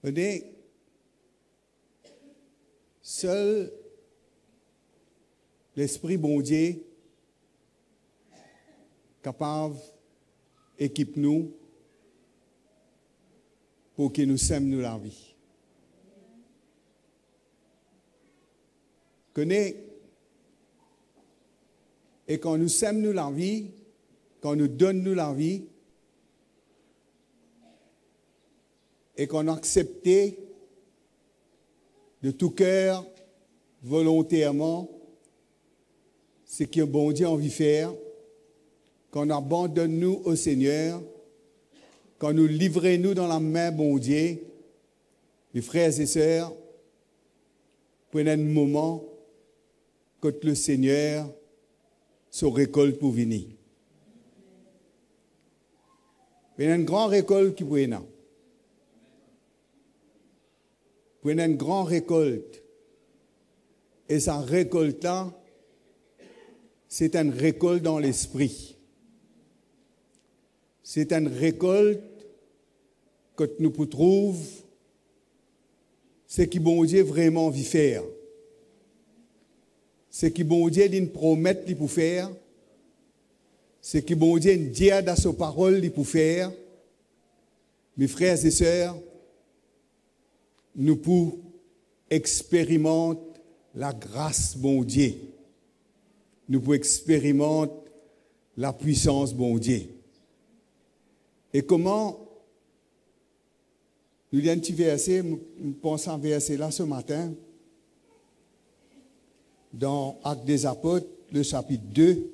Tenez, seul l'Esprit bon Dieu capable équipe nous pour que nous sèmes nous la vie. Connais, et quand nous sèmes nous la vie, quand nous donne nous la vie, et qu'on a accepté de tout cœur, volontairement, ce que bon Dieu a envie de faire, qu'on abandonne nous au Seigneur, qu'on nous livre nous dans la main bon Dieu, mes frères et sœurs, prenez un moment que le Seigneur se récolte pour venir. Il y a une grande récolte qui peut être. Prenez une grande récolte. Et sa récolte-là, c'est une récolte dans l'esprit. C'est une récolte que nous pouvons trouver ce qui bon Dieu vraiment veut faire. Ce qui bon Dieu nous promet pour faire. Ce qui bon Dieu nous dit dans sa parole pour faire. Mes frères et sœurs, nous pouvons expérimenter la grâce bon Dieu. Nous pouvons expérimenter la puissance bon Dieu. Et comment, nous avons un petit verset, nous pensons à un verset là ce matin, dans Actes des Apôtres, le chapitre 2,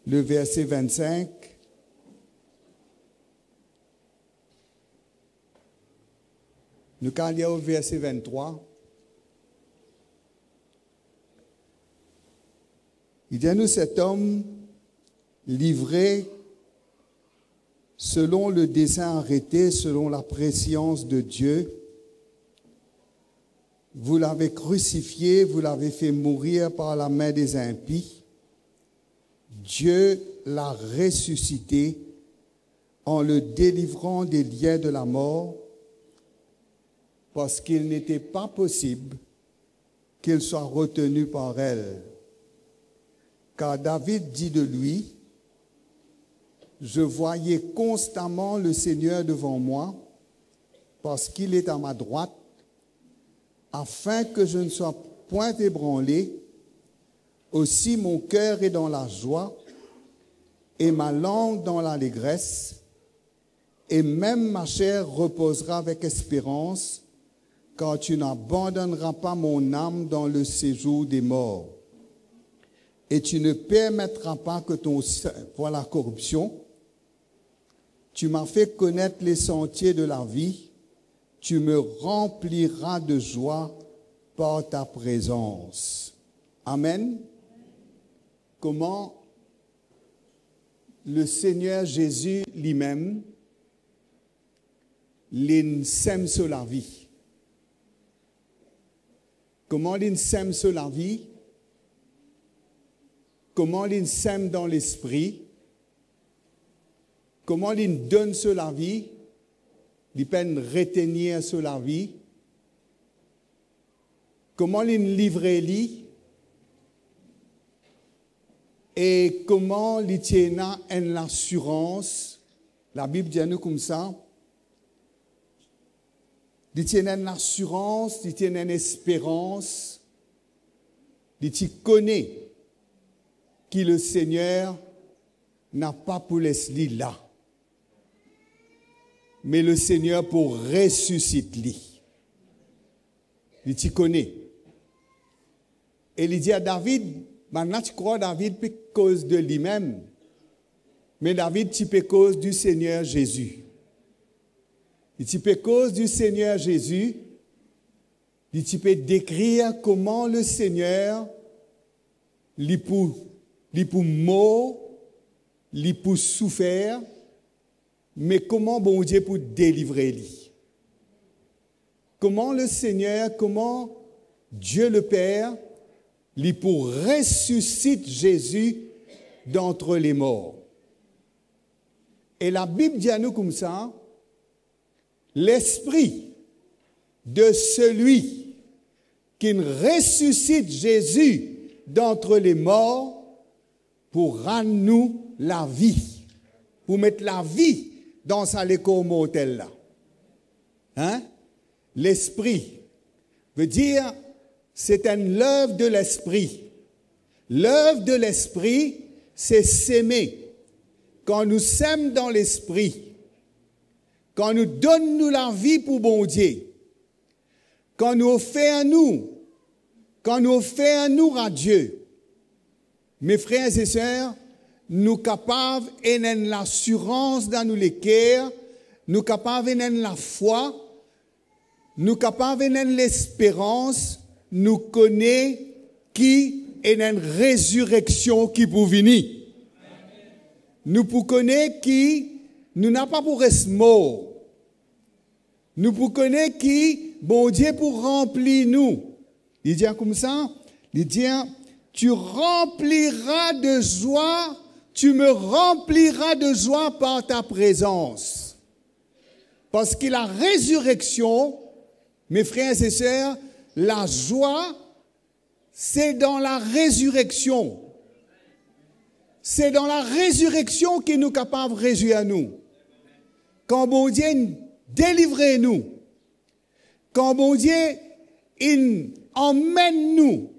le verset 25. Nous allons au verset 23. Il dit à nous, cet homme livré selon le dessein arrêté, selon la prescience de Dieu, vous l'avez crucifié, vous l'avez fait mourir par la main des impies. Dieu l'a ressuscité en le délivrant des liens de la mort, parce qu'il n'était pas possible qu'il soit retenu par elle. Car David dit de lui, « Je voyais constamment le Seigneur devant moi, parce qu'il est à ma droite, afin que je ne sois point ébranlé. Aussi mon cœur est dans la joie, et ma langue dans l'allégresse, et même ma chair reposera avec espérance, car tu n'abandonneras pas mon âme dans le séjour des morts. Et tu ne permettras pas que ton sein voie la corruption. Tu m'as fait connaître les sentiers de la vie. Tu me rempliras de joie par ta présence. » Amen. Comment le Seigneur Jésus lui-même sème sur la vie. Comment il sème sur la vie? Comment il sème dans l'esprit? Comment il donne sur la vie? Il peut retenir sur la vie. Comment il livre lui? Et comment il tient une assurance? La Bible dit à nous comme ça. Il tient une assurance, il tient une espérance. Il connaît que le Seigneur n'a pas pour laisser là. Mais le Seigneur pour ressusciter. Il connaît. Et il dit à David, maintenant tu crois David peut cause de lui-même. Mais David, tu peux cause du Seigneur Jésus. Et tu peux cause du Seigneur Jésus. Et tu peux décrire comment le Seigneur lui pour mort, lui pour souffrir, mais comment bon Dieu pour délivrer lui. Comment le Seigneur, comment Dieu le Père, lui pour ressusciter Jésus d'entre les morts. Et la Bible dit à nous comme ça, l'esprit de celui qui ressuscite Jésus d'entre les morts pour rendre nous la vie, pour mettre la vie dans sa léco mortelle là. Hein? L'esprit veut dire c'est une œuvre de l'esprit. L'œuvre de l'esprit, c'est s'aimer. Quand nous s'aimons dans l'esprit, quand nous donnons la vie pour bon Dieu, quand nous offrons à Dieu, mes frères et sœurs, nous sommes capables d'avoir l'assurance dans nos cœurs, nous sommes capables d'avoir la foi, nous sommes capables d'avoir l'espérance, nous connaissons qui est une résurrection qui peut venir. Nous pouvons connaître qui nous n'a pas pour rester mort. Nous pouvons connaître qui, bon Dieu, pour remplir nous. Il dit comme ça, il dit, tu rempliras de joie, tu me rempliras de joie par ta présence. Parce que la résurrection, mes frères et sœurs, la joie, c'est dans la résurrection. C'est dans la résurrection qu'il nous capable de réjouir nous. Quand bon Dieu délivre nous, quand bon Dieu il emmène nous,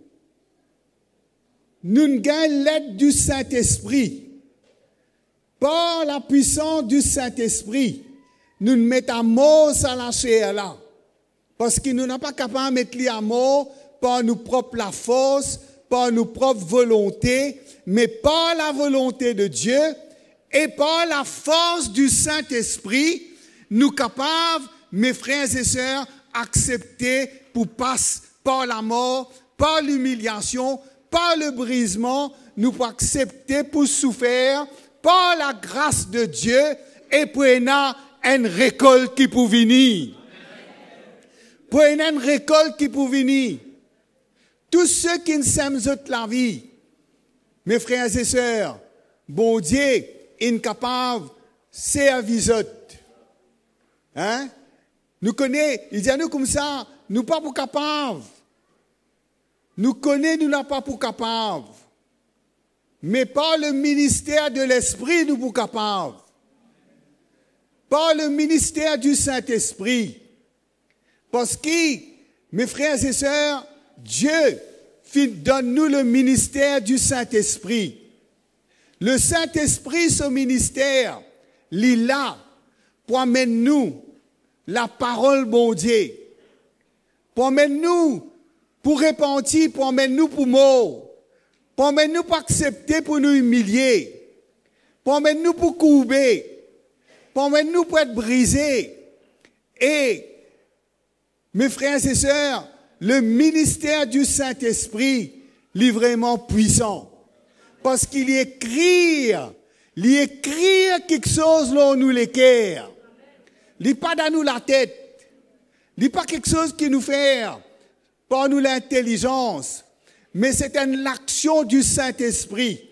nous gagnons l'aide du Saint-Esprit. Par la puissance du Saint-Esprit, nous mettons à mort à la chair là. Parce que nous n'sommes pas capables de mettre à mort par nos propres forces, par nos propres volontés, mais par la volonté de Dieu et par la force du Saint-Esprit, nous sommes capables, mes frères et sœurs, accepter pour passer par la mort, par l'humiliation, par le brisement, nous pouvons accepter pour souffrir par la grâce de Dieu et pour une récolte qui peut venir. Pour une récolte qui peut venir. Tous ceux qui ne s'aiment la vie, mes frères et sœurs, bon Dieu est capable de servir. Hein? Nous connaissons, il dit à nous comme ça, nous pas pour capables. Nous connaissons, nous n'avons pas pour capables. Mais par le ministère de l'Esprit, nous sommes capables. Par le ministère du Saint-Esprit. Parce que, mes frères et sœurs, Dieu donne-nous le ministère du Saint-Esprit. Le Saint-Esprit, ce ministère, il est là pour amener nous la parole bon Dieu. Pour amener nous pour repentir, pour amener nous pour mort. Pour amener nous pour accepter, pour nous humilier. Pour amener nous pour courber. Pour amener nous pour être brisés. Et, mes frères et sœurs, le ministère du Saint-Esprit, il est vraiment puissant. Parce qu'il écrit quelque chose là où nous l'équerre. Il n'est pas dans nous la tête. Il n'est pas quelque chose qui nous fait par nous l'intelligence. Mais c'est une action du Saint-Esprit.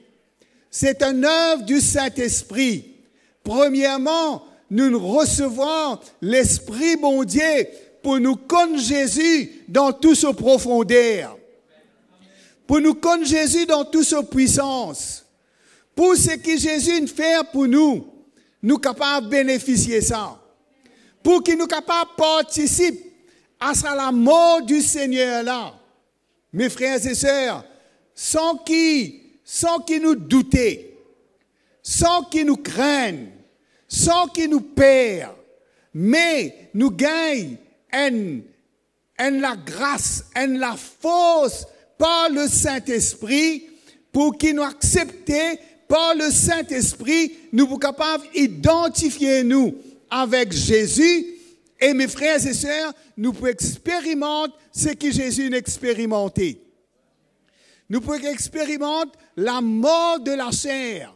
C'est une œuvre du Saint-Esprit. Premièrement, nous recevons l'Esprit bon Dieu pour nous connaître Jésus dans toute sa profondeur. Pour nous connaître Jésus dans toute sa puissance. Pour ce que Jésus fait pour nous, nous sommes capables de bénéficier de ça. Pour qu'il nous capables de participer à la mort du Seigneur là. Mes frères et sœurs, sans qu'ils nous doutent, sans qu'ils nous craignent, sans qu'ils nous perdent, mais nous gagnons la grâce, la force par le Saint-Esprit pour qu'ils nous acceptent par le Saint-Esprit, nous sommes capables d'identifier nous avec Jésus. Et mes frères et sœurs, nous pouvons expérimenter ce que Jésus a expérimenté. Nous pouvons expérimenter la mort de la chair.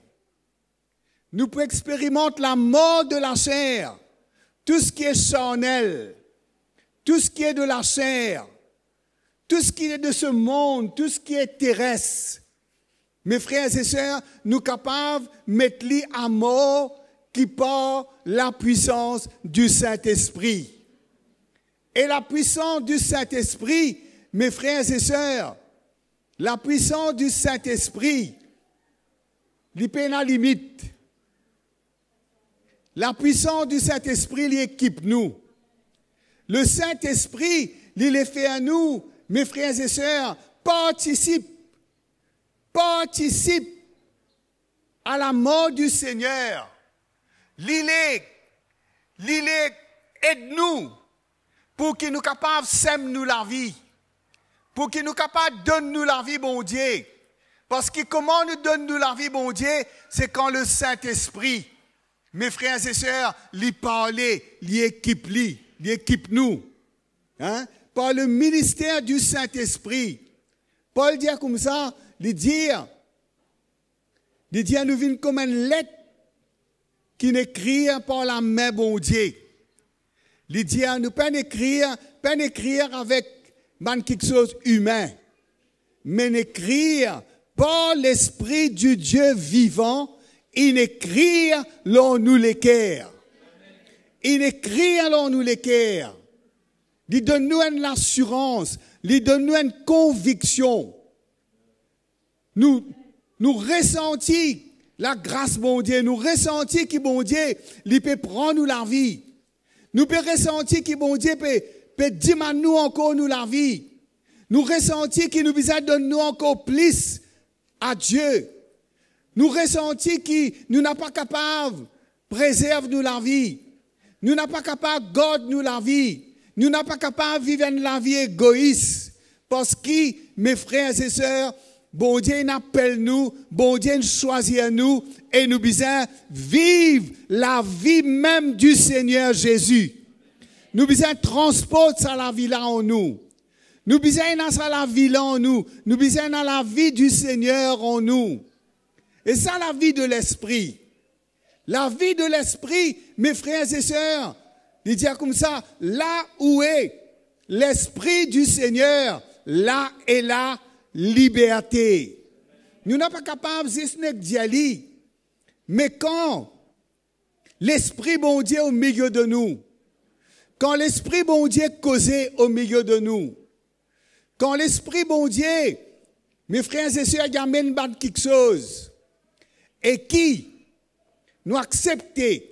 Nous pouvons expérimenter la mort de la chair. Tout ce qui est charnel, tout ce qui est de la chair, tout ce qui est de ce monde, tout ce qui est terrestre. Mes frères et sœurs, nous sommes capables de mettre à mort qui porte la puissance du Saint-Esprit. Et la puissance du Saint-Esprit, mes frères et sœurs, la puissance du Saint-Esprit, il n'y a pas de limite. La puissance du Saint-Esprit, il équipe nous. Le Saint-Esprit, il est fait à nous, mes frères et sœurs, participe à la mort du Seigneur. Aide-nous pour qu'il nous capable sème nous la vie. Pour qu'il nous capable donne nous la vie, bon Dieu. Parce que comment nous donne nous la vie, bon Dieu, c'est quand le Saint-Esprit, mes frères et sœurs, lui parler, lui équipe nous. Hein? Par le ministère du Saint-Esprit. Paul dit comme ça, il dit, nous venons comme une lettre qui n'écrit par la main, bon Dieu. Il dit, nous pas écrire avec quelque chose humain, mais écrire par l'Esprit du Dieu vivant, il écrit l'on nous les cœurs. Il écrit l'on nous les cœurs. Il donne-nous une assurance, il donne-nous une conviction. Nous ressentons la grâce, bon Dieu, nous ressentons que bon Dieu, il peut prendre nous la vie. Nous peut ressentir que bon Dieu peut dire à nous encore nous la vie. Nous ressentons que nous besoin donner nous encore plus à Dieu. Nous ressentons que nous n'sommes pas capables de préserver nous la vie. Nous n'sommes pas capables de garder nous la vie. Nous n'sommes pas capables de vivre une la vie égoïste. Parce que, mes frères et sœurs, bon Dieu appelle nous, bon Dieu choisit nous, et nous besoin vivre la vie même du Seigneur Jésus. Nous besoin transporter ça la vie là en nous. Nous besoin dans ça la vie là en nous. Nous besoin dans la vie du Seigneur en nous. Et ça la vie de l'esprit. La vie de l'esprit, mes frères et sœurs, il dit comme ça, là où est l'esprit du Seigneur, là est la liberté. Nous n'sommes pas capables d'y aller. Mais quand l'Esprit bon Dieu au milieu de nous, quand l'Esprit bon Dieu causait au milieu de nous, quand l'Esprit bon Dieu, mes frères et sœurs, amène quelque chose, et qui nous accepter,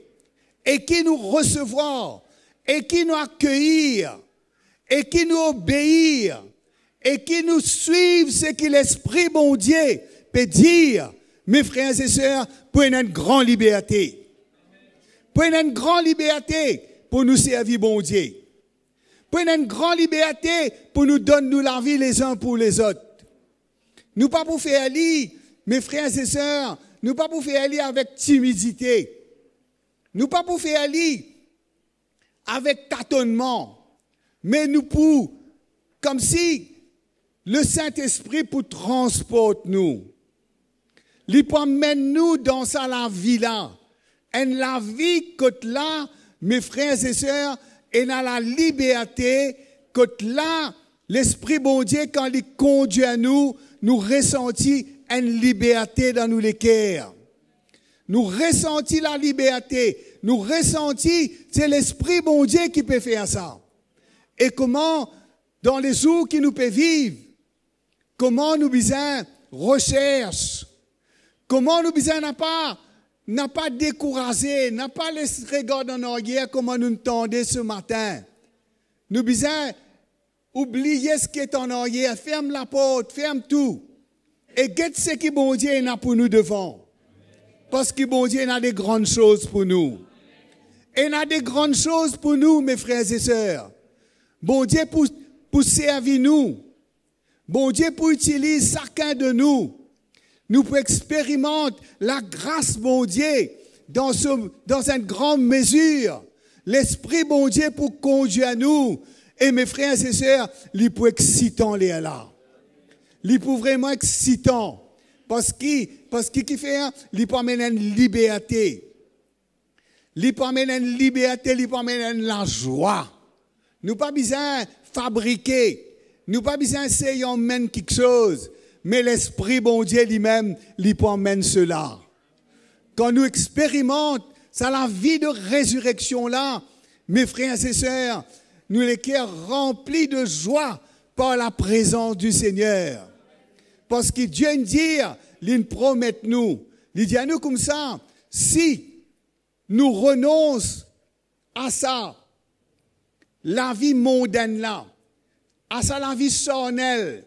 et qui nous recevoir, et qui nous accueillir, et qui nous obéir, et qui nous suivent, ce que l'Esprit bon Dieu peut dire, mes frères et sœurs, pour une grande liberté. Pour une grande liberté pour nous servir bon Dieu. Pour une grande liberté pour nous donner nous la vie les uns pour les autres. Nous pas pour faire aller, mes frères et sœurs, nous pas pour faire aller avec timidité. Nous pas pour faire aller avec tâtonnement. Mais nous pour, comme si le Saint-Esprit pour transporter nous. Il peut amener nous dans sa la vie là. Et la vie que là, mes frères et sœurs, et dans la liberté que là, l'Esprit bon Dieu, quand il conduit à nous, nous ressentons une liberté dans nous les cœurs. Nous ressentons la liberté. Nous ressentons, c'est l'Esprit bon Dieu qui peut faire ça. Et comment, dans les jours qui nous peuvent vivre, comment nous besoin recherche, comment nous besoin n'a pas découragé, n'a pas laissé regarder en arrière comment nous tendons ce matin. Nous besoin oublier ce qui est en arrière, ferme la porte, ferme tout. Et guette ce que bon Dieu a pour nous devant. Parce que bon Dieu a des grandes choses pour nous. Et il a des grandes choses pour nous, mes frères et sœurs. Bon Dieu pour servir nous. Bon Dieu pour utiliser chacun de nous. Nous pouvons expérimenter la grâce, bon Dieu, dans une grande mesure. L'Esprit, bon Dieu, pour conduire à nous. Et mes frères et sœurs, il peut excitant les là. Il peut vraiment excitant. Parce qu'il fait, il peut amener une liberté. Il peut amener une liberté, il peut amener la joie. Nous pas besoin de fabriquer. Nous pas besoin d'essayer de mener quelque chose. Mais l'Esprit, bon Dieu lui-même, lui peut amener cela. Quand nous expérimentons ça la vie de résurrection là, mes frères et sœurs, nous les cœurs remplis de joie par la présence du Seigneur. Parce que Dieu nous dit, il nous promet nous, il dit à nous comme ça, si nous renonçons à ça, la vie mondaine là, à ça la vie charnelle,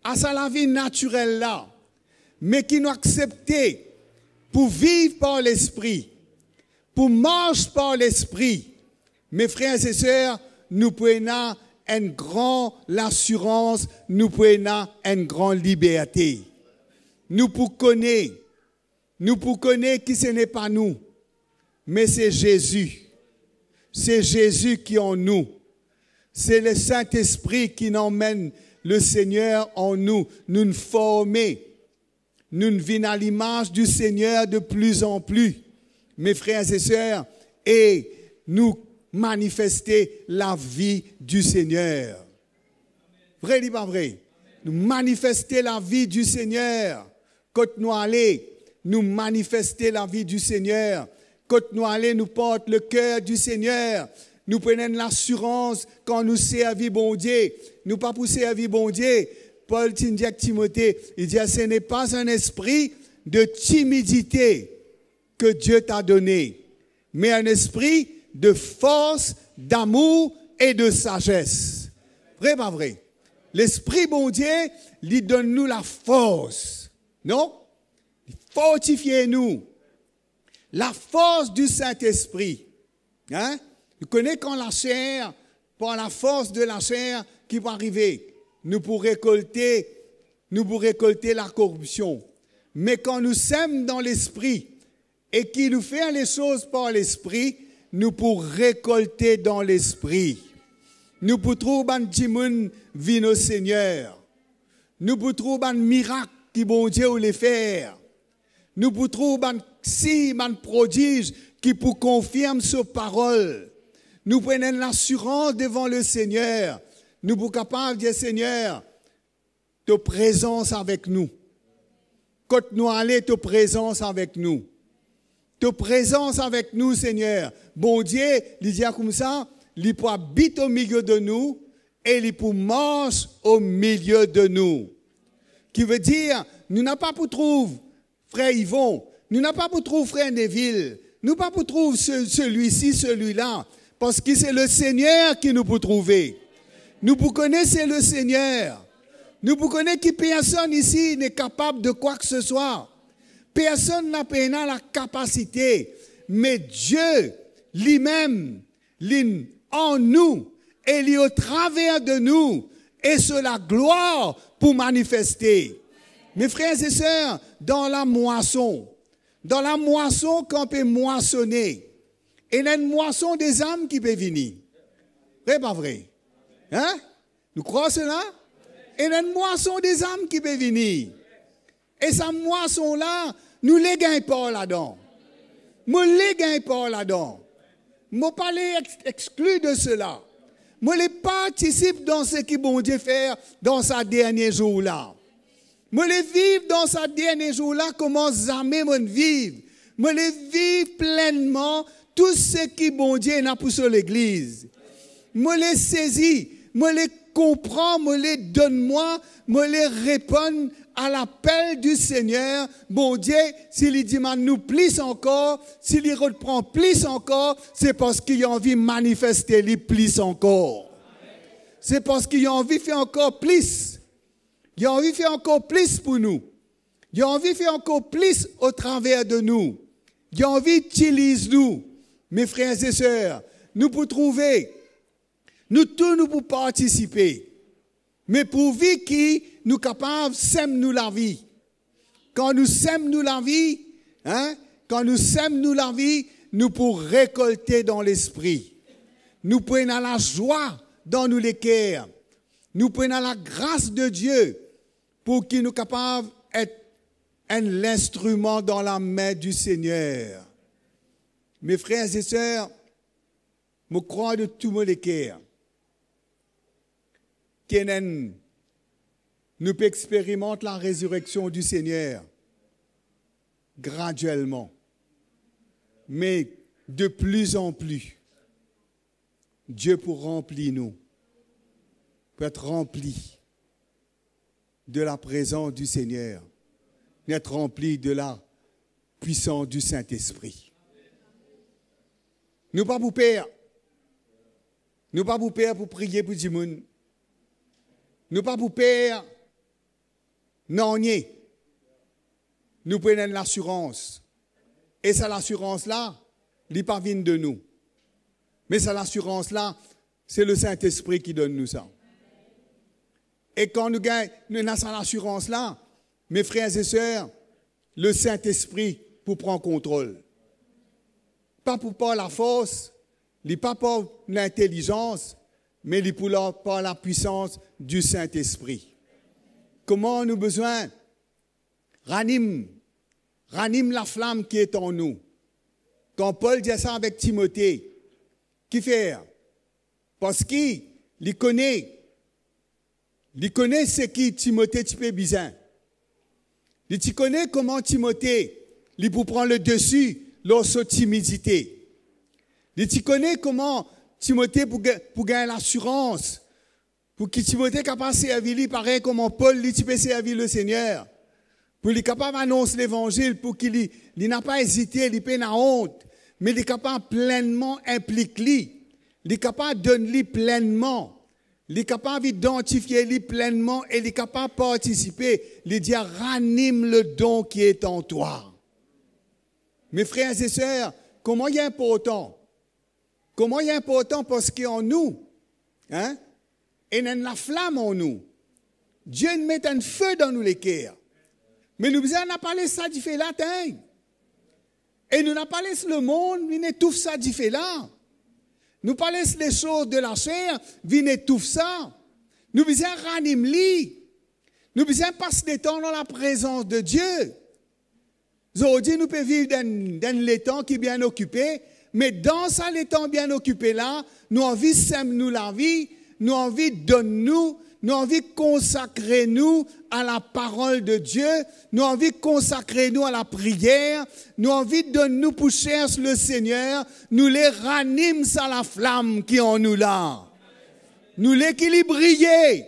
à ça la vie naturelle là, mais qui nous accepter pour vivre par l'esprit, pour marcher par l'esprit, mes frères et sœurs, nous prenons une grande assurance, nous prenons une grande liberté. Nous pour connaître que ce n'est pas nous, mais c'est Jésus. C'est Jésus qui est en nous. C'est le Saint-Esprit qui emmène le Seigneur en nous, nous former. Nous vivons à l'image du Seigneur de plus en plus, mes frères et sœurs, et nous manifester la vie du Seigneur. Vrai ou pas vrai? Nous manifester la vie du Seigneur. Quand nous allons, nous manifester la vie du Seigneur. Quand nous allons, nous porte le cœur du Seigneur. Nous prenons l'assurance quand nous servons bon Dieu. Nous pas pour servir bon Dieu. Paul dit à Timothée, il dit, ce n'est pas un esprit de timidité que Dieu t'a donné, mais un esprit de force, d'amour et de sagesse. Vrai, pas vrai? L'esprit bon Dieu, lui donne nous la force. Non? Fortifiez-nous. La force du Saint-Esprit. Hein? Vous connaissez quand la chair, par la force de la chair qui va arriver, nous pour récolter la corruption. Mais quand nous sommes dans l'esprit et qui nous fait les choses par l'esprit, nous pour récolter dans l'esprit. Nous pour trouver un petit monde vie au Seigneur. Nous pour trouver un miracle qui bon Dieu ou les faire. Nous pour trouver un signe, un prodige qui pour confirmer sa parole. Nous prenons l'assurance devant le Seigneur. Nous sommes capables de dire, Seigneur, ta présence avec nous. Quand nous allons, ta présence avec nous. Ta présence avec nous, Seigneur. Bon Dieu, il dit comme ça, il peut habiter au milieu de nous et il peut marcher au milieu de nous. Qui veut dire, nous n'avons pas pour trouver frère Yvon, nous n'avons pas pour trouver frère Neville, nous n'avons pas pour trouver celui-ci, celui-là, parce que c'est le Seigneur qui nous peut trouver. Nous vous connaissez le Seigneur. Nous vous connaissons que personne ici n'est capable de quoi que ce soit. Personne n'a pas la capacité. Mais Dieu lui-même, en nous, et lui au travers de nous, et sur la gloire pour manifester. Mes frères et sœurs, dans la moisson qu'on peut moissonner, il y a une moisson des âmes qui peut venir. Vrai pas vrai? Hein? Nous croyons cela? Il y a une moisson des âmes qui peut venir. Et cette moisson-là, nous ne les gagnons pas là-dedans. Nous ne les gagnons pas là-dedans. Nous ne pas les exclus de cela. Nous les participe dans ce que bon Dieu fait dans sa dernier jour-là. Nous les vivre dans sa dernier jour-là, comment jamais nous vivre. Nous les vivre pleinement tout ce que bon Dieu n'a pour sur l'église. Nous les saisis, nous les comprends, nous les donne-moi, nous les réponds à l'appel du Seigneur. Bon Dieu, s'il demande nous plus encore, s'il reprend plus encore, c'est parce qu'il a envie de manifester les plus encore. C'est parce qu'il a envie de faire encore plus. Il a envie de faire encore plus pour nous. Il a envie de faire encore plus au travers de nous. Il a envie d'utiliser nous, mes frères et sœurs, nous pour trouver, nous tous nous pour participer. Mais pour vivre qui nous capables, sème nous la vie. Quand nous sème nous la vie, quand nous sème nous la vie, nous pour récolter dans l'esprit. Nous prenons la joie dans nous les cœurs. Nous prenons la grâce de Dieu pour qu'il nous capables d'être l'instrument dans la main du Seigneur. Mes frères et sœurs, je crois de tout mon cœur que nous expérimentons la résurrection du Seigneur graduellement. Mais de plus en plus, Dieu pour remplir nous, pour être rempli de la présence du Seigneur, d'être rempli de la puissance du Saint-Esprit. Nous pas pour père. Nous pas pour père pour prier pour du monde. Nous pas pour père. Non, nous prenons l'assurance. Et c'est l'assurance-là, il n'est pas vient de nous. Mais c'est l'assurance-là, c'est le Saint-Esprit qui donne nous ça. Et quand nous avons cette assurance-là, mes frères et sœurs, le Saint-Esprit pour prendre contrôle. Pas pour la force, pas pour l'intelligence, mais par la puissance du Saint-Esprit. Comment nous besoin? Ranime la flamme qui est en nous. Quand Paul dit ça avec Timothée, qui fait? Parce qu'il connaît ce qui Timothée tu peux bizarre. Il connaît comment Timothée, il peut prendre le dessus lorsque timidité. Il connaît comment Timothée pour gagner l'assurance, pour que Timothée soit capable de servir, pareil comme Paul, il peut servir le Seigneur. Pour qu'il soit capable d'annoncer l'évangile, pour qu'il n'a pas hésité, il n'a pas honte, mais il est capable pleinement impliquer, il est capable de donner pleinement. Il est capable d'identifier pleinement et il est capable de participer. Il dit, ranime le don qui est en toi. Mes frères et sœurs, comment il est important? Comment il est important parce qu'en nous, il y a la flamme en nous. Dieu met un feu dans nous les cœurs. Mais nous on n'a pas laissé ça du fait là. Et nous n'avons pas laissé le monde, il étouffe ça du fait là. Nous pas laisser les choses de la chair, viennent étouffer ça. Nous besoin ranimer. Nous besoin passer des temps dans la présence de Dieu. Aujourd'hui, nous pouvons vivre dans les temps qui sont bien occupés, mais dans ça, les temps bien occupés là, nous avons envie de nous la vie, nous avons envie de donner nous avons envie de consacrer nous à la parole de Dieu, nous avons envie de consacrer nous à la prière, nous avons envie de donner nous pour chercher le Seigneur, nous les ranime ça la flamme qui est en nous là. Nous les qui les briller.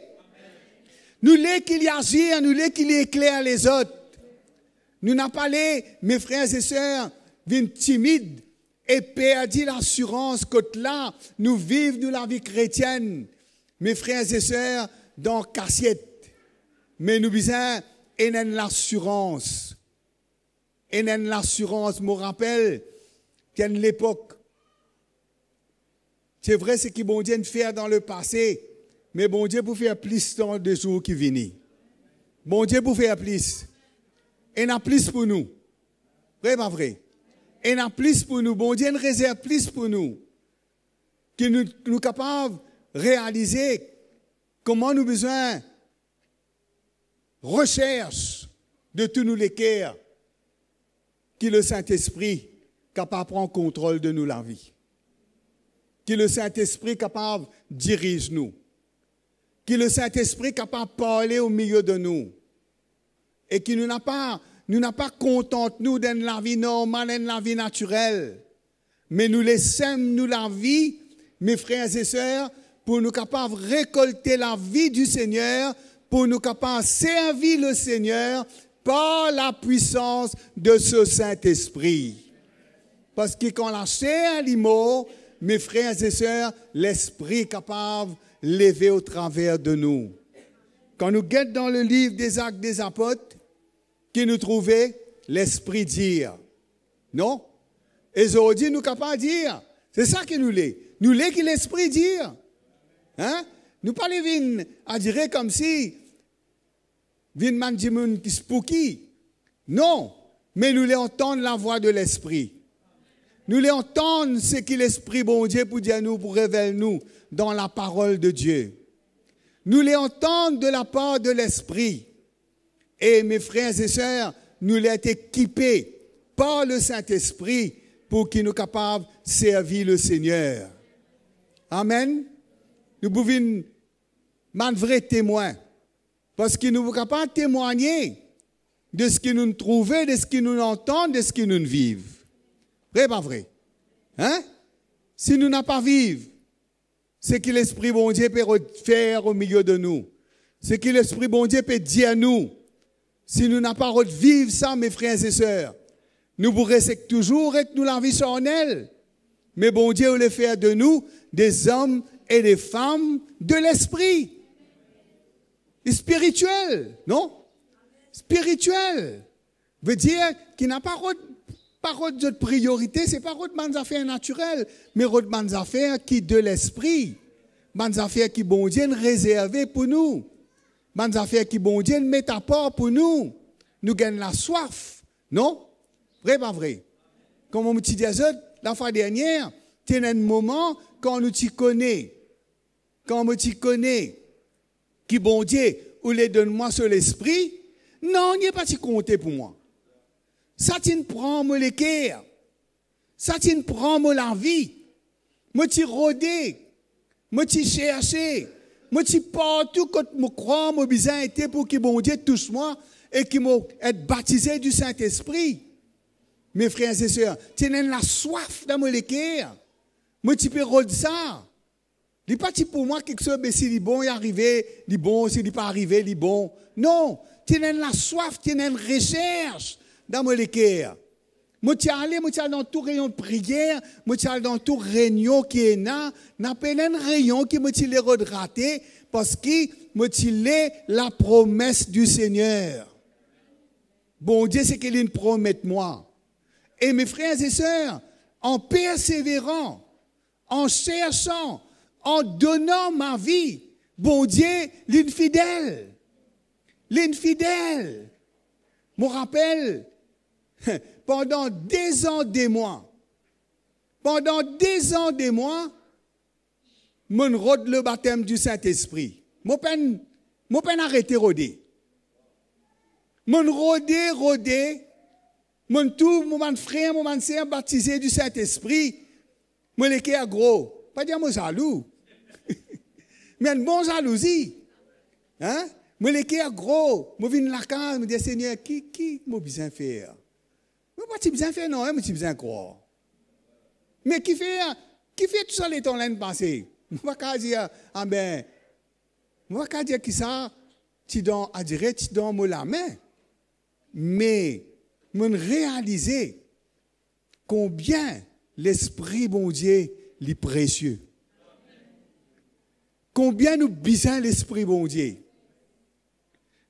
Nous les qui les agir, nous les qui les éclairent les autres. Nous n'avons pas les, mes frères et sœurs, viennent timides et perdus l'assurance que là, nous vivons la vie chrétienne. Mes frères et sœurs, dans cassette. Mais nous besoin, et l'assurance. Et l'assurance, me rappelle, qu'à l'époque, c'est vrai ce que bon Dieu a fait dans le passé, mais bon Dieu pour faire plus dans les jours qui viennent. Bon Dieu pour faire plus. Et n'a plus pour nous. Vrai, pas vrai? Et n'a plus pour nous. Bon Dieu nous réserve plus pour nous. Que nous sommes capables de réaliser comment nous besoin recherche de tous nous les cœurs que le Saint-Esprit capable de prendre contrôle de nous la vie. Que le Saint-Esprit capable de diriger nous. Que le Saint-Esprit capable de parler au milieu de nous. Et qui nous n'a pas content nous dans la vie normale, dans la vie naturelle. Mais nous laissons nous la vie, mes frères et sœurs, pour nous capables de récolter la vie du Seigneur, pour nous capables de servir le Seigneur par la puissance de ce Saint-Esprit. Parce que quand la chair est morte, mes frères et sœurs, l'Esprit est capable de lever au travers de nous. Quand nous guettons dans le livre des Actes des Apôtres, qui nous trouvait l'Esprit dire. Non? Et aujourd'hui, nous sommes capables de dire. C'est ça que nous l'est. Nous l'est que l'Esprit dire. Hein? Nous pas les à dire comme si vin man di moun qui spooky. Non, mais nous les entendre la voix de l'Esprit. Nous les entendre ce que l'Esprit bon Dieu pour dire nous, pour révéler nous dans la parole de Dieu. Nous les entendre de la part de l'Esprit. Et mes frères et sœurs, nous les être équipés par le Saint-Esprit pour qu'il nous capables de servir le Seigneur. Amen. Nous pouvons être un vrai témoin. Parce que nous sommes capables de témoigner de ce que nous trouvons, de ce que nous entendons, de ce que nous vivons. Vrai, pas vrai? Hein? Si nous n'avons pas vivre, ce que l'Esprit bon Dieu peut faire au milieu de nous, ce que l'Esprit bon Dieu peut dire à nous, si nous n'avons pas vivre ça, mes frères et sœurs, nous pourrons toujours être nous la vie charnelle. Mais bon Dieu voulait faire de nous des hommes et des femmes de l'esprit. Spirituel, non? Spirituel. Veut dire qu'il n'a pas de priorité, c'est pas de affaires naturelles, mais de affaires qui de l'esprit. Des affaires qui bon Dieu réservé pour nous. Des affaires qui bon Dieu met à part pour nous. Nous gagnons la soif, non? Vrai, pas vrai? Comme on me dit la fois dernière, tu as un moment quand nous t'y connais, quand on t'y connaît, qui bon Dieu, ou les donne-moi sur l'esprit, non, il n'y a pas de compter pour moi. Ça, tu ne prends moi les cœurs. Ça, tu ne prends moi la vie. Moi, tu rodé. Moi, tu cherché. Moi, tu partout quand je crois, moi, besoin était pour que bon Dieu touche moi et qu'il m'a être baptisé du Saint-Esprit. Mes frères et sœurs, tu as la soif dans mon cœur. Moi, tu peux rôder ça. Il n'est pas pour moi quelque chose, mais si il est bon, il est arrivé, il est bon, s'il n'est pas arrivé, il est bon. Non, tu as la soif, tu as une recherche dans mon cœur. Moi, tu allé dans tout rayon de prière, moi, tu allé dans tout réunion qui est là, n'a pas un rayon qui me t'y raté parce que moi, tu l'ai la promesse du Seigneur. Bon Dieu, c'est qu'il une promette moi. Et mes frères et sœurs, en persévérant, en cherchant, en donnant ma vie, bon Dieu, l'infidèle. L'infidèle. Je me rappelle, pendant des ans, des mois, je rôde le baptême du Saint-Esprit. Je peine arrêter de rôder. Je rôder. Mon frère, mon sœur baptisé du Saint-Esprit. Je suis gros. Pas dire moi jaloux. Mais une bonne jalousie. Hein? Je suis gros. Je viens de la casa, je me dis, Seigneur, qui m'a besoin de faire? Je n'ai pas besoin de faire, non, mais j'ai besoin de croire. Mais qui fait tout ça les temps l'année passée? Je ne vais pas dire, ah ben, je ne vais pas dire qui ça, tu donnes à dire, tu donnes la main. Mais, je réaliser combien l'Esprit bon Dieu est précieux. Combien nous besoin l'Esprit bon Dieu.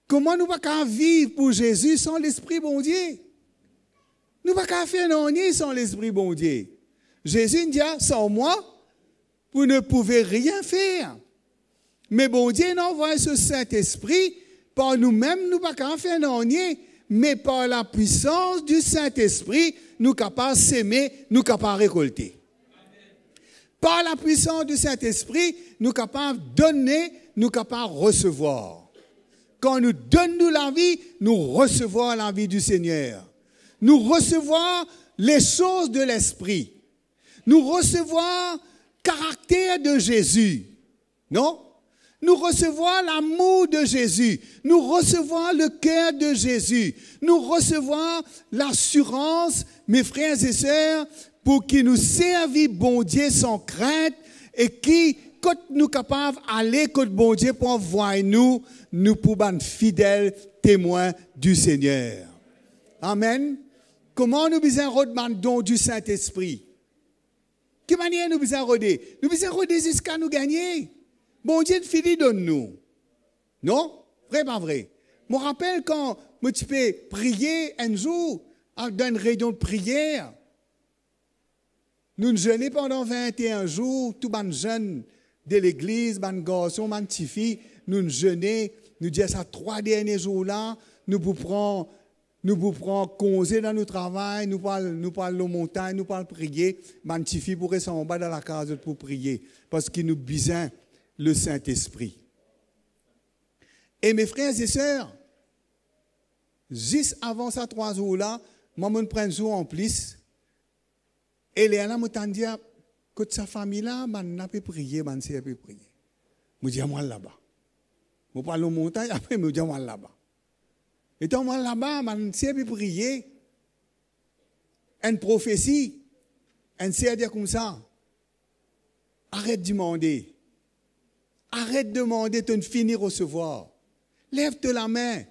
Comment nous ne pouvons pas vivre pour Jésus sans l'Esprit bon Dieu? Nous ne pouvons pas faire non sans l'Esprit bon Dieu. Jésus dit, sans moi, vous ne pouvez rien faire. Mais bon Dieu nous envoie ce Saint-Esprit, par nous-mêmes, nous ne pouvons pas faire non mais par la puissance du Saint-Esprit, nous sommes capables de s'aimer, nous sommes capables de récolter. Par la puissance du Saint-Esprit, nous sommes capables de donner, nous sommes capables de recevoir. Quand nous donnons la vie, nous recevons la vie du Seigneur. Nous recevons les choses de l'Esprit. Nous recevons le caractère de Jésus. Non? Nous recevons l'amour de Jésus. Nous recevons le cœur de Jésus. Nous recevons l'assurance, mes frères et sœurs, pour qu'ils nous servent bon Dieu sans crainte et qui, quand nous sommes capables d'aller quand bon Dieu pour envoyer nous pouvons être fidèles témoins du Seigneur. Amen. Comment nous besoin de don du Saint-Esprit? Quelle manière nous besoin roder? Nous besoin roder jusqu'à nous gagner. Bon Dieu fini donne-nous. Non? Vrai, pas vrai? Je me rappelle quand je peux prier un jour dans une réunion de prière. Nous jeûnons pendant 21 jours, tous les jeunes de l'église, les garçons, les petites filles, nous jeûnons, nous disons ça 3 derniers jours-là, nous pouvons causer dans notre travail, nous parlons aux montagnes, nous parlons prier, les petites filles pourraient s'en bas dans la case pour prier, parce qu'ils nous besoin le Saint-Esprit. Et mes frères et sœurs, juste avant ces 3 jours-là, moi, je prends un jour en plus. Et Léana m'a dit que sa famille-là, je peux prier, je peux prier. Je dis, moi là-bas. Je parle aux montagnes, après, je dis, moi là-bas. Et quand moi là-bas, je peux prier. Une prophétie Ainsi à dire comme ça. Arrête de demander. Arrête de demander, tu ne finis recevoir. Lève-te la main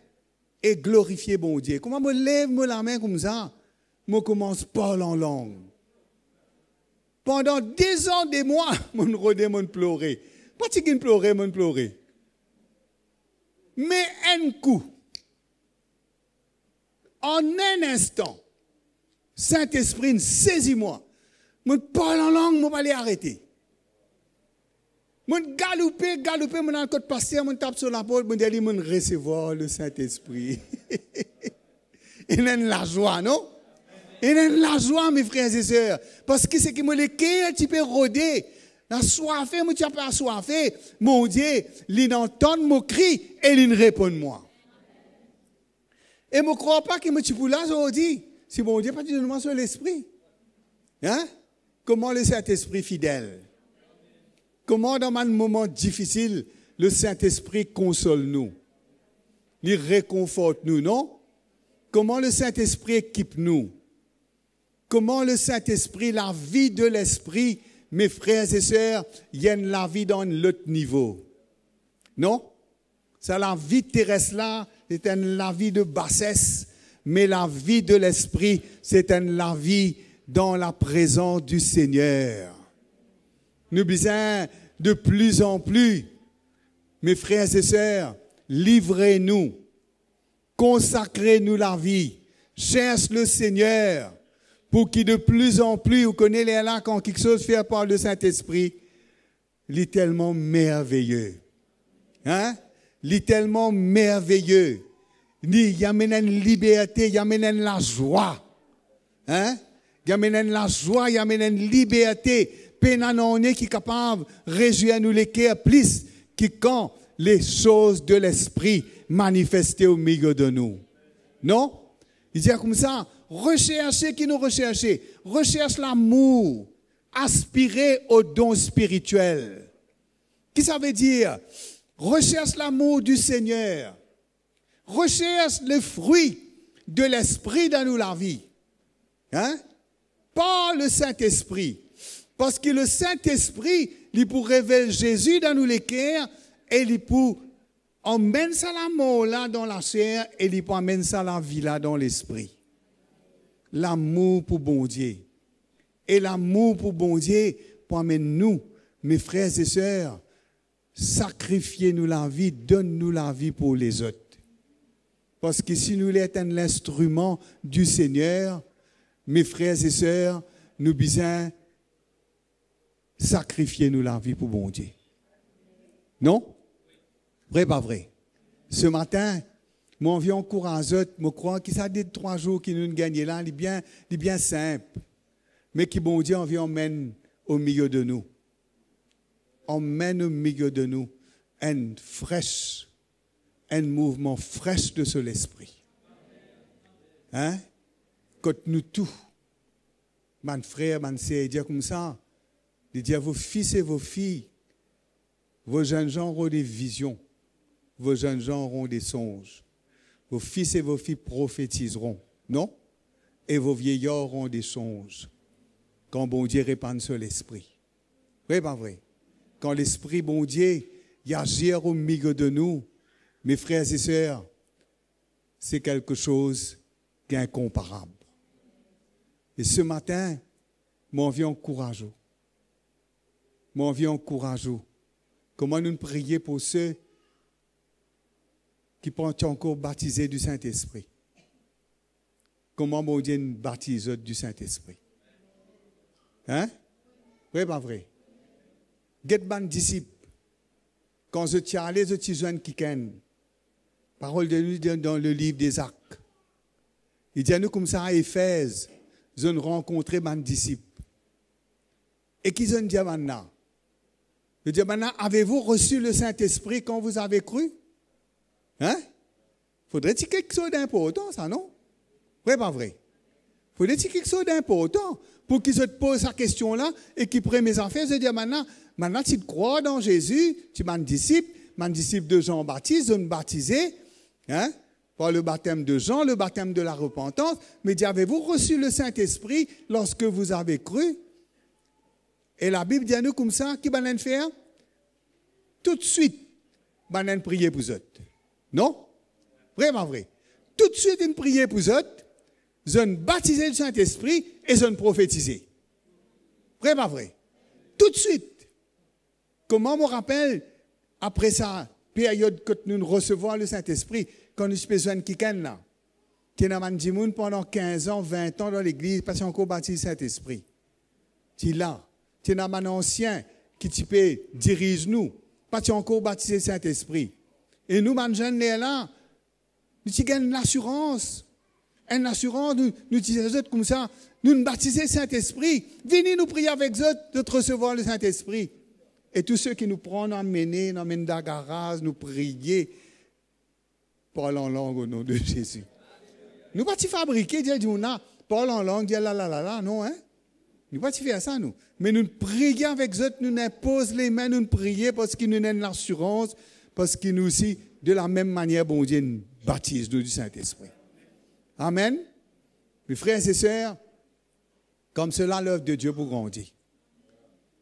et glorifie bon Dieu. Comment me lève la main comme ça? Je commence à parler en langue. Pendant des ans, des mois, je rodais, je pleurais. Pas si je pleurais, je pleurais. Mais un coup, en un instant, Saint-Esprit, saisis-moi. Je parle en langue, je ne vais pas les arrêter. Je galope, je suis dans le côté pasteur, je tape sur la porte, je dis, je recevoir le Saint-Esprit. Il a la joie, non? Il a la joie, mes frères et sœurs. Parce que c'est que me le cœur un petit peu rodé. La soif, moi, tu n'as pas soifé. Mon Dieu, il entend mon cri et il répond moi. Et je ne crois pas que je suis là, je dis, si mon Dieu pas dit de sur l'esprit. Hein? Comment le Saint-Esprit fidèle? Comment dans un moment difficile, le Saint-Esprit console nous? Il réconforte nous, non? Comment le Saint-Esprit équipe nous? Comment le Saint-Esprit, la vie de l'Esprit, mes frères et sœurs, il y a la vie dans l'autre niveau. Non? Ça, la vie terrestre là, c'est la vie de bassesse, mais la vie de l'Esprit, c'est la vie dans la présence du Seigneur. Nous besoin de plus en plus, mes frères et sœurs, livrez-nous, consacrez-nous la vie, cherche le Seigneur, pour qu'il de plus en plus, vous connaissez les là quand quelque chose fait par le Saint-Esprit, il est tellement merveilleux. Hein? Il est tellement merveilleux. Il amène une liberté, il amène la joie. Hein? Il amène la joie, il amène une liberté. Pénanone qui est capable de réjouir nous les cœurs plus que quand les choses de l'Esprit manifestées au milieu de nous. Non? Il dit comme ça, recherchez qui nous recherchez. Recherche l'amour. Aspirez au don spirituel. Qu'est-ce que ça veut dire? Recherche l'amour du Seigneur. Recherche les fruits de l'Esprit dans nous la vie. Hein? Par le Saint-Esprit. Parce que le Saint-Esprit, il pour révéler Jésus dans nous les cœurs et il pour emmène ça la mort là dans la chair et il pour emmène ça la vie là dans l'esprit. L'amour pour bon Dieu. Et l'amour pour bon Dieu pour amener nous, mes frères et sœurs, sacrifiez-nous la vie, donne-nous la vie pour les autres. Parce que si nous sommes l'instrument du Seigneur, mes frères et sœurs, nous besoin sacrifier-nous la vie pour bon Dieu. Non? Vrai, pas vrai? Ce matin, moi, on vient encourager, je crois que ça dit 3 jours qu'il nous gagne là, il est bien simple. Mais qui bon Dieu, on vient emmène au milieu de nous. Emmène au milieu de nous un mouvement fraîche de l'esprit. Hein? Quand nous tous, mon frère, mon sœur, dire comme ça, il dit à vos fils et vos filles, vos jeunes gens auront des visions, vos jeunes gens auront des songes, vos fils et vos filles prophétiseront, non? Et vos vieillards auront des songes, quand bon Dieu répand sur l'esprit. Vrai, pas vrai? Quand l'esprit bon Dieu y agit au milieu de nous, mes frères et sœurs, c'est quelque chose d'incomparable. Et ce matin, moi, on vient encourager. Moi, on vient encourager. Comment nous prier pour ceux qui sont encore baptisés du Saint-Esprit? Comment mon Dieu nous baptise du Saint-Esprit? Hein? Vrai, pas vrai? Get ban disciple. Quand je tiens allé, je suis jeune qui ken. Parole de lui dans le livre des Actes. Il dit à nous comme ça à Éphèse, je rencontré mon disciple. Et qui ont dit maintenant? Je dis maintenant, avez-vous reçu le Saint-Esprit quand vous avez cru? Hein? Faudrait-il quelque chose d'important, ça, non? Vrai, pas vrai? Faudrait-il quelque chose d'important pour qu'ils se posent cette question-là et qu'ils prennent mes affaires? Je dis maintenant, tu crois dans Jésus, tu es mon disciple de Jean-Baptiste, je me baptisé, hein? Par le baptême de Jean, le baptême de la repentance. Mais avez-vous reçu le Saint-Esprit lorsque vous avez cru? Et la Bible dit à nous comme ça, qui va nous faire? Tout de suite, va nous prier pour eux. Non? Vraiment vrai. Tout de suite, une prière pour eux, ils ont baptisé le Saint-Esprit et ils ont prophétisé. Vraiment vrai. Tout de suite. Comment me rappelle, après ça, période que nous recevons le Saint-Esprit, quand nous sommes qui là, qui est pendant 15 ans, 20 ans dans l'église, parce qu'on a encore baptisé le Saint-Esprit. Tu là. Tu es un ancien qui dirige nous, parce qu'on a encore baptisé le Saint-Esprit. Et nous, les jeunes là, nous avons une assurance. Une assurance, nous disons comme ça, nous baptisons le Saint-Esprit. Venez nous prier avec eux de recevoir le Saint-Esprit. Et tous ceux qui nous prennent emmener, nous emmènent dans la garage, nous prier, parlent en langue au nom de Jésus. Nous ne pouvons pas fabriquer, dire, parle en langue, dire la, non, hein? Nous ne pouvons pas faire ça, nous. Mais nous prions avec eux, nous imposons les mains, nous prions parce qu'ils nous donnent l'assurance, parce qu'ils nous aussi, de la même manière, bon Dieu, nous baptise nous du Saint-Esprit. Amen. Mes frères et sœurs, comme cela, l'œuvre de Dieu pour grandir.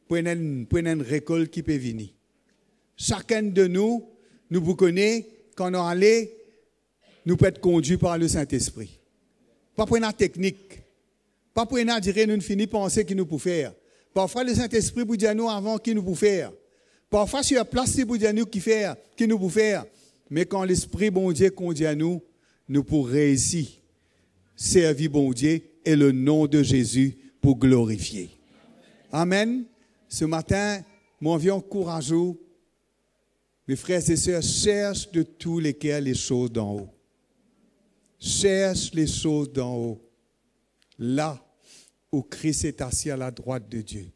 Pour une récolte qui peut venir. Chacun de nous vous connaît, quand on allait, nous peut être conduit par le Saint-Esprit. Pas pour une technique. Pas pour une dire, nous finissons penser qu'il nous peut faire. Parfois, le Saint-Esprit vous dit à nous avant qu'il nous peut faire. Parfois, sur la place, il vous dit à nous qui nous peut faire. Mais quand l'Esprit, bon Dieu, conduit à nous pourrons réussir. Servir, bon Dieu, et le nom de Jésus pour glorifier. Amen. Ce matin, mon vieux courageux, mes frères et sœurs, cherche de tous les cœurs les choses d'en haut. Cherche les choses d'en haut. Là où Christ est assis à la droite de Dieu.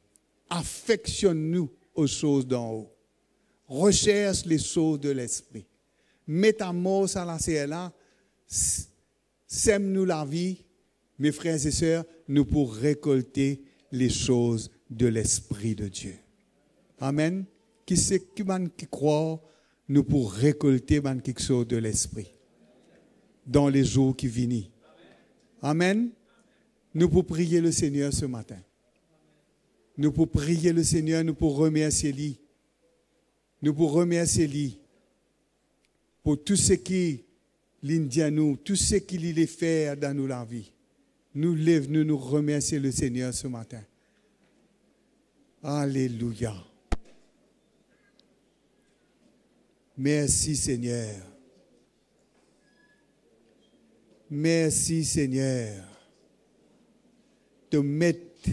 Affectionne-nous aux choses d'en haut. Recherche les choses de l'esprit. Métamorphose à la CLA. Sème-nous la vie, mes frères et sœurs, nous pour récolter les choses de l'Esprit de Dieu. Amen. Qui croit, nous pour récolter quelque chose de l'Esprit dans les jours qui viennent. Amen. Nous pour prier le Seigneur ce matin. Nous pour prier le Seigneur, nous pour remercier lui. Nous pour remercier lui pour tout ce qui l'Indien nous, tout ce qu'il est fait dans nous la vie. Nous lève, nous remercions le Seigneur ce matin. Alléluia. Merci Seigneur. Merci Seigneur. De mettre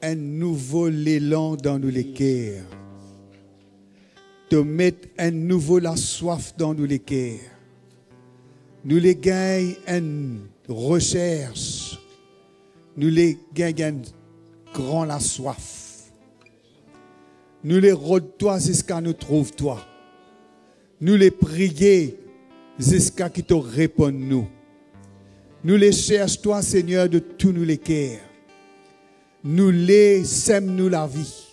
un nouveau élan dans nous les cœurs. De mettre un nouveau la soif dans nous les cœurs. Nous les gagnons une recherche. Nous les gagnons grand la soif. Nous les rôde toi jusqu'à nous trouve toi. Nous les prier jusqu'à qui te réponde nous. Nous les cherche toi Seigneur de tous nous les cœurs. Nous les sème nous la vie.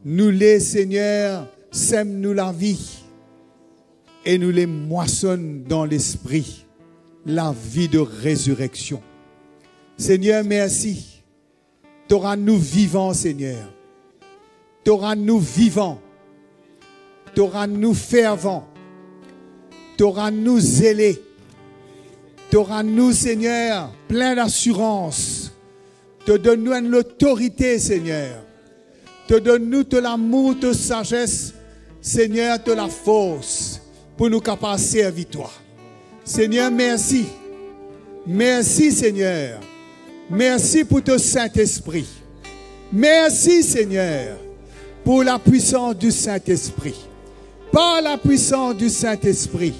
Nous les Seigneur sème nous la vie. Et nous les moissonnons dans l'esprit, la vie de résurrection. Seigneur, merci. T'auras nous vivants, Seigneur. T'auras nous vivants. T'auras nous fervents. T'auras nous zélés. T'auras nous, Seigneur, plein d'assurance. Te donne-nous une autorité, Seigneur. Te donne-nous de l'amour, de sagesse, Seigneur, de la force. Pour nous capables de servir toi. Seigneur, merci. Merci, Seigneur. Merci pour ton Saint-Esprit. Merci, Seigneur, pour la puissance du Saint-Esprit. Par la puissance du Saint-Esprit,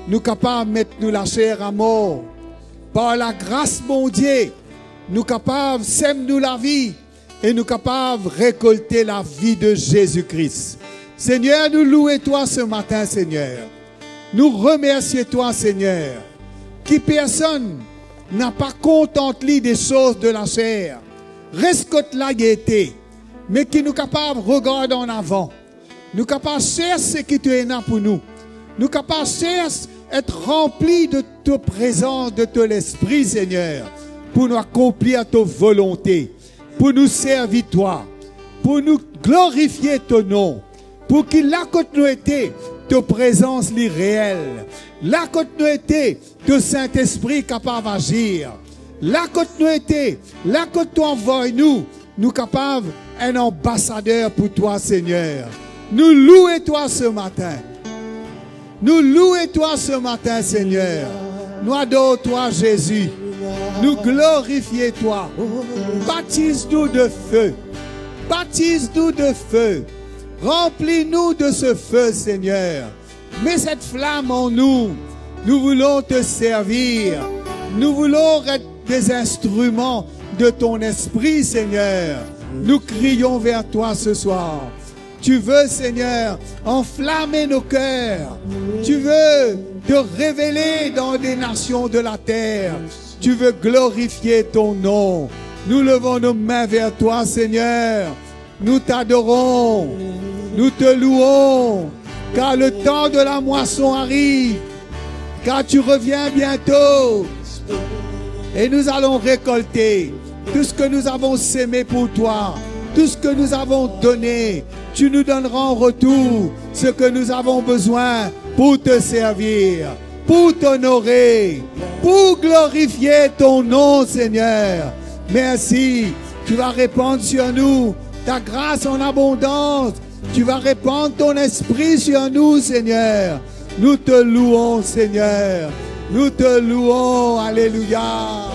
nous capables de mettre nous la chair à mort. Par la grâce, mon Dieu, nous capables de semer nous la vie et nous capables de récolter la vie de Jésus-Christ. Seigneur, nous louons toi ce matin, Seigneur. Nous remercions toi, Seigneur. Qui personne n'a pas contemplé des choses de la chair. Rescote la gaieté. Mais qui nous capable de regarder en avant. Nous capables de chercher ce qui tu es là pour nous. Nous capables de chercher être remplis de ta présence, de ton esprit, Seigneur. Pour nous accomplir ta volonté. pour nous servir toi, pour nous glorifier ton nom, pour qu'il là que nous était, ta présence li réelle, là que nous était, ton Saint-Esprit capable d'agir, là que nous était, là que tu envoies nous capables un ambassadeur pour toi, Seigneur. Nous louons toi ce matin. Nous louons toi ce matin, Seigneur. Nous adorons toi, Jésus. Nous glorifions toi. Baptise-nous de feu. Baptise-nous de feu. Remplis-nous de ce feu, Seigneur. Mets cette flamme en nous. Nous voulons te servir. Nous voulons être des instruments de ton esprit, Seigneur. Nous crions vers toi ce soir. Tu veux, Seigneur, enflammer nos cœurs. Tu veux te révéler dans des nations de la terre. Tu veux glorifier ton nom. Nous levons nos mains vers toi, Seigneur. Nous t'adorons. Nous te louons. Car le temps de la moisson arrive. Car tu reviens bientôt. Et nous allons récolter tout ce que nous avons sémé pour toi. Tout ce que nous avons donné, tu nous donneras en retour ce que nous avons besoin pour te servir, pour t'honorer, pour glorifier ton nom, Seigneur. Merci. Tu vas répandre sur nous ta grâce en abondance. Tu vas répandre ton esprit sur nous, Seigneur. Nous te louons, Seigneur. Nous te louons. Alléluia.